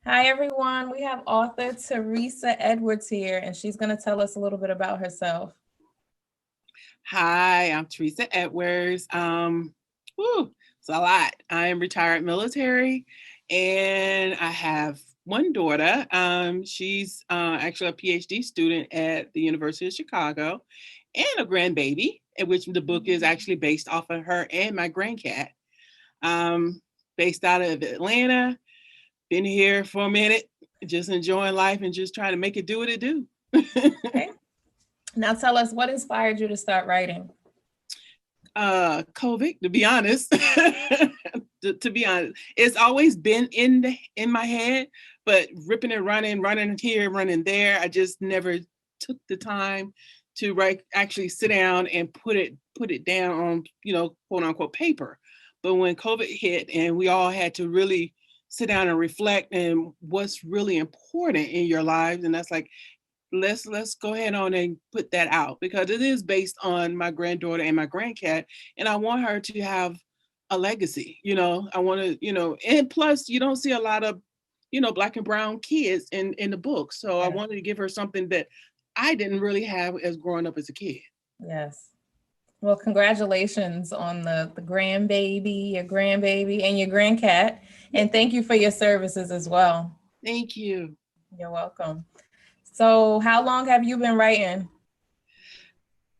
Hi, everyone. We have author Teresa Edwards here, and she's going to tell us a little bit about herself. Hi, I'm Teresa Edwards. It's a lot. I am retired military, and I have one daughter. She's actually a PhD student at the University of Chicago, and a grandbaby, in which the book is actually based off of her and my grandcat. Um, Based out of Atlanta. Been here for a minute, just enjoying life and just trying to make it do what it do. Okay. Now, tell us what inspired you to start writing. COVID, to be honest. To be honest, it's always been in my head, but ripping and running here, running there. I just never took the time to actually sit down and put it down on, quote unquote paper. But when COVID hit and we all had to really sit down and reflect and what's really important in your lives, and that's like, let's go ahead on and put that out, because it is based on my granddaughter and my grandcat, and I want her to have a legacy. I want to, and plus you don't see a lot of, black and brown kids in the book, so I Yeah. wanted to give her something that I didn't really have as growing up as a kid. Yes. Well, congratulations on the grandbaby, your grandbaby, and your grandcat. And thank you for your services as well. Thank you. You're welcome. So, how long have you been writing?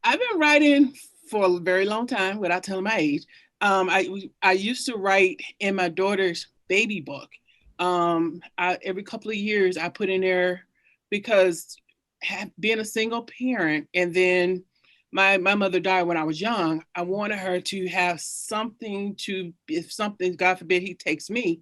I've been writing for a very long time without telling my age. I used to write in my daughter's baby book. Every couple of years I put in there, because being a single parent, and then my mother died when I was young. I wanted her to have something to, if something, God forbid, he takes me,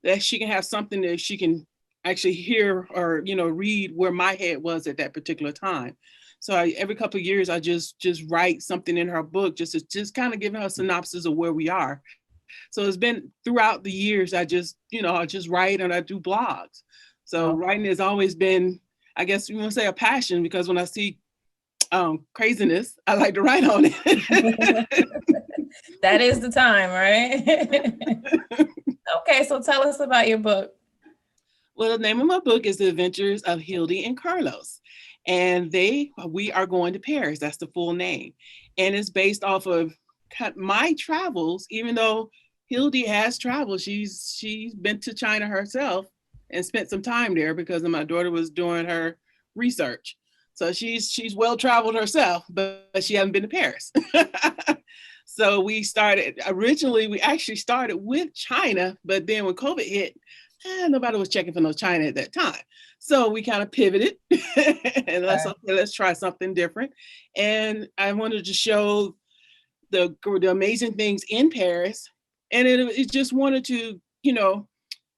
that she can have something that she can actually hear or read where my head was at that particular time. So every couple of years I just write something in her book, just kind of giving her a synopsis of where we are. So it's been throughout the years I just write and I do blogs. So Oh. writing has always been, I guess you want to say, a passion, because when I see craziness, I like to write on it. That is the time, right? Okay, so tell us about your book. Well, the name of my book is The Adventures of Hildie and Carlos. And we are going to Paris. That's the full name. And it's based off of my travels, even though Hildy has traveled. She's been to China herself and spent some time there because my daughter was doing her research. So she's well traveled herself, but she hasn't been to Paris. So we actually started with China, but then when COVID hit, nobody was checking for no China at that time. So we kind of pivoted and Okay. let's try something different. And I wanted to show the amazing things in Paris. And it just wanted to,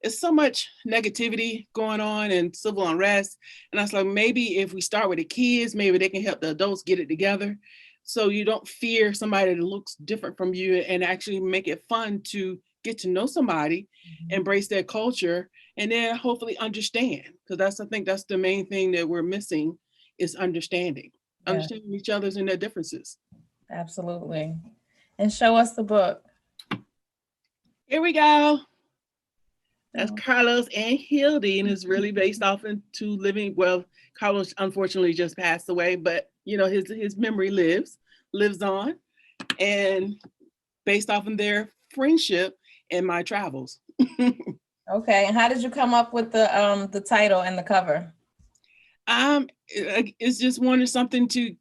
it's so much negativity going on and civil unrest. And I was like, maybe if we start with the kids, maybe they can help the adults get it together. So you don't fear somebody that looks different from you, and actually make it fun to get to know somebody, Mhm. embrace their culture, and then hopefully understand. Because I think that's the main thing that we're missing, is Yeah, understanding each other's and their differences. absolutely. And show us the book. Here we go. That's Oh. Carlos and Hildy, and it's really based off into living. Well, Carlos unfortunately just passed away, but his memory lives on, and based off of their friendship and my travels. Okay, and how did you come up with the title and the cover? It's just wanted something to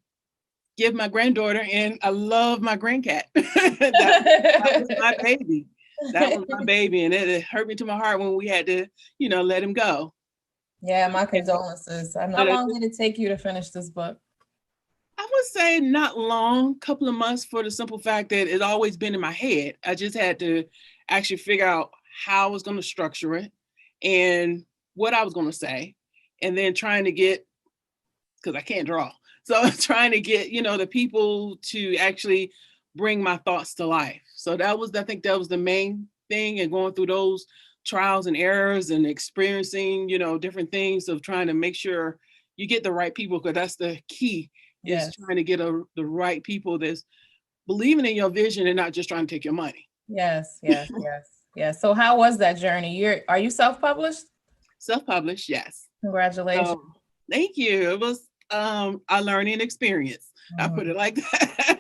give my granddaughter, and I love my grandcat. That was my baby. That was my baby, and it hurt me to my heart when we had to, let him go. Yeah, But, my condolences. How but long did it take you to finish this book? I would say not long, couple of months, for the simple fact that it's always been in my head. I just had to actually figure out how I was going to structure it and what I was going to say, and then trying to get, because I can't draw. So trying to get, the people to actually bring my thoughts to life. So I think that was the main thing, and going through those trials and errors and experiencing, different things, of trying to make sure you get the right people, because that's the key, is Yes. trying to get the right people that's believing in your vision and not just trying to take your money. Yes, yes, yes, yes. So how was that journey? Are you self-published? Self-published, yes. Congratulations. So thank you. It was a learning experience. I put it like that.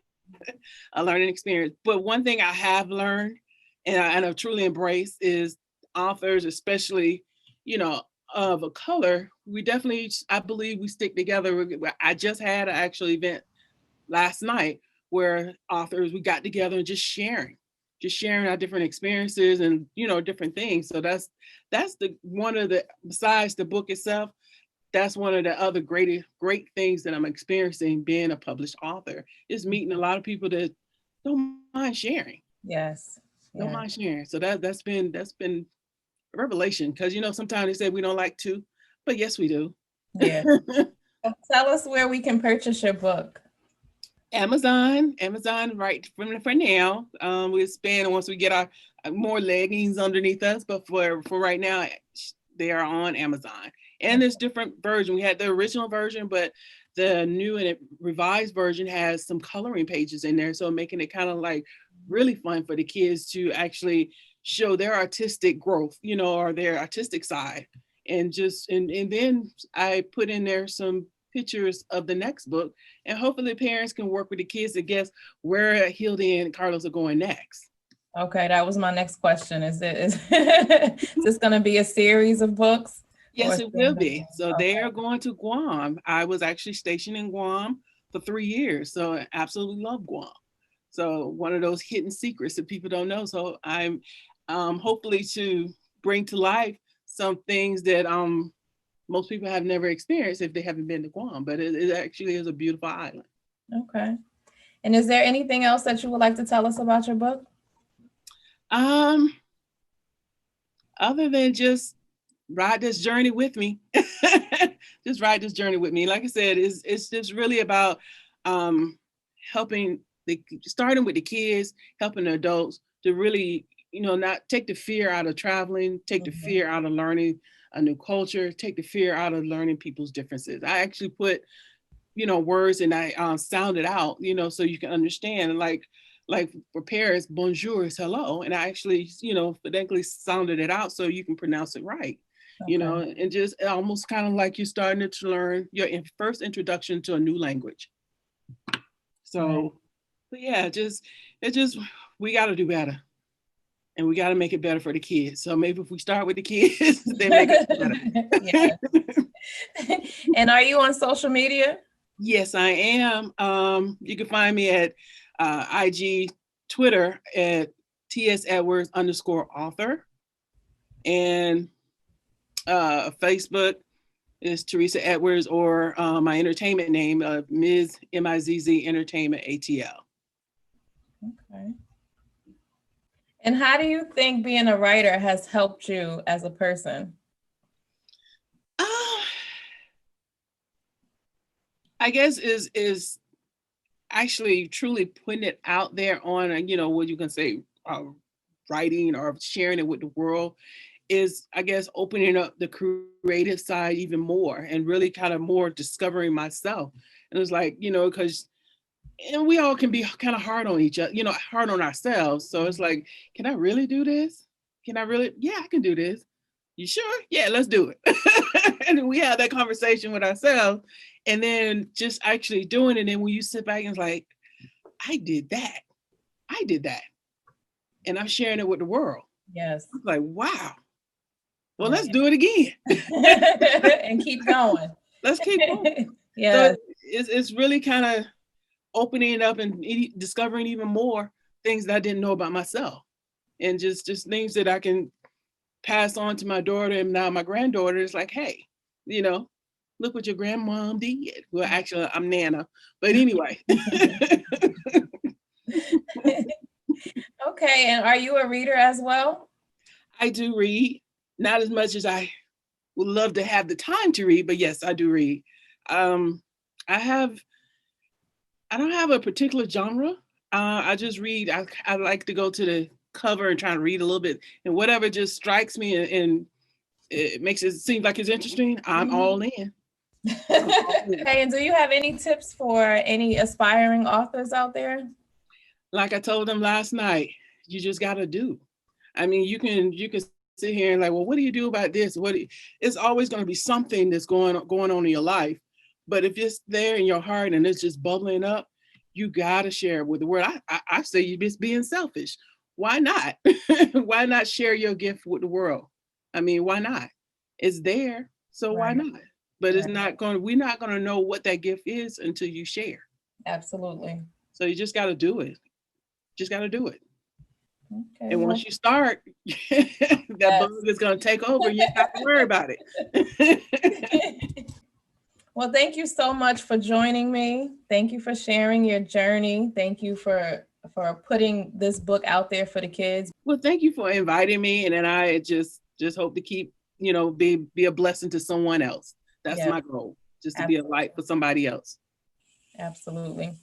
A learning experience. But one thing I have learned and I've truly embraced is authors, especially, you know, of a color, we definitely, I believe we stick together. I just had an actual event last night where authors, we got together and just sharing our different experiences and, you know, different things. So that's the one of the, besides the book itself, that's one of the other great things that I'm experiencing being a published author, is meeting a lot of people that don't mind sharing. Yes. Don't Yeah. mind sharing. So that's been a revelation, because you know sometimes they say we don't like to, but yes we do. Yeah. Tell us where we can purchase your book. Amazon right for now. We expand once we get our more leggings underneath us, but for right now, they are on Amazon. And there's different versions. We had the original version, but the new and revised version has some coloring pages in there, so making it kind of like really fun for the kids to actually show their artistic growth, you know, or their artistic side. And just and then I put in there some pictures of the next book, and hopefully parents can work with the kids to guess where Hildie and Carlos are going next. Okay, that was my next question. Is this going to be a series of books? Yes, it will be. So they are going to Guam. I was actually stationed in Guam for 3 years, so I absolutely love Guam. So one of those hidden secrets that people don't know. So I'm hopefully to bring to life some things that most people have never experienced if they haven't been to Guam, but it actually is a beautiful island. Okay. And is there anything else that you would like to tell us about your book? Other than just ride this journey with me. Just ride this journey with me. Like I said, it's just really about helping starting with the kids, helping the adults to really, you know, not take the fear out of traveling, take the fear out of learning a new culture, take the fear out of learning people's differences. I actually put, you know, words and I sound it out, you know, so you can understand. Like for parents, bonjour is hello, and I actually, you know, phonetically sounded it out so you can pronounce it right. Okay. You know, and just almost kind of like you're starting to learn your first introduction to a new language. So, right. But yeah, we got to do better, and we got to make it better for the kids. So maybe if we start with the kids, they make it better. Yeah. And are you on social media? Yes, I am. You can find me at IG, Twitter at TSEdwards_author, and Facebook is Teresa Edwards, or my entertainment name of Ms. Mizz Entertainment ATL. Okay. And how do you think being a writer has helped you as a person? I guess is actually truly putting it out there on, you know, what you can say, writing or sharing it with the world, is, I guess, opening up the creative side even more and really kind of more discovering myself. And it's like, you know, because and we all can be kind of hard on each other, you know, hard on ourselves. So it's like, can I really do this? Can I really? Yeah, I can do this. You sure? Yeah, let's do it. And we have that conversation with ourselves, and then just actually doing it. And when you sit back and it's like, I did that. I did that. And I'm sharing it with the world. Yes. I'm like, wow. Well, let's do it again. And keep going. Let's keep going. Yeah. So it's really kind of opening it up and discovering even more things that I didn't know about myself. And just things that I can pass on to my daughter and now my granddaughter. Is like, hey, you know, look what your grandmom did. Well, actually, I'm Nana, but anyway. Okay, and are you a reader as well? I do read, not as much as I would love to have the time to read, but yes, I do read. I don't have a particular genre. I just read. I like to go to the cover and try to read a little bit, and whatever just strikes me and it makes it seem like it's interesting, I'm all in. Okay, and do you have any tips for any aspiring authors out there? Like I told them last night, you just gotta do. I mean, you can sit here and like, well, what do you do about this? It's always going to be something that's going on in your life. But if it's there in your heart and it's just bubbling up, you got to share it with the world. I say you're just being selfish. Why not? Why not share your gift with the world? I mean, why not? It's there, so why Right. not? But it's Right. not going. We're not going to know what that gift is until you share. Absolutely. So you just got to do it. Just got to do it. Okay. And Well, once you start, that bug is going to take over. You don't have to worry about it. well, thank you so much for joining me. Thank you for sharing your journey. Thank you for putting this book out there for the kids. Well, thank you for inviting me, and then I just hope to keep, be a blessing to someone else. That's Yes, my goal, just to be a absolutely. light for somebody else. Absolutely.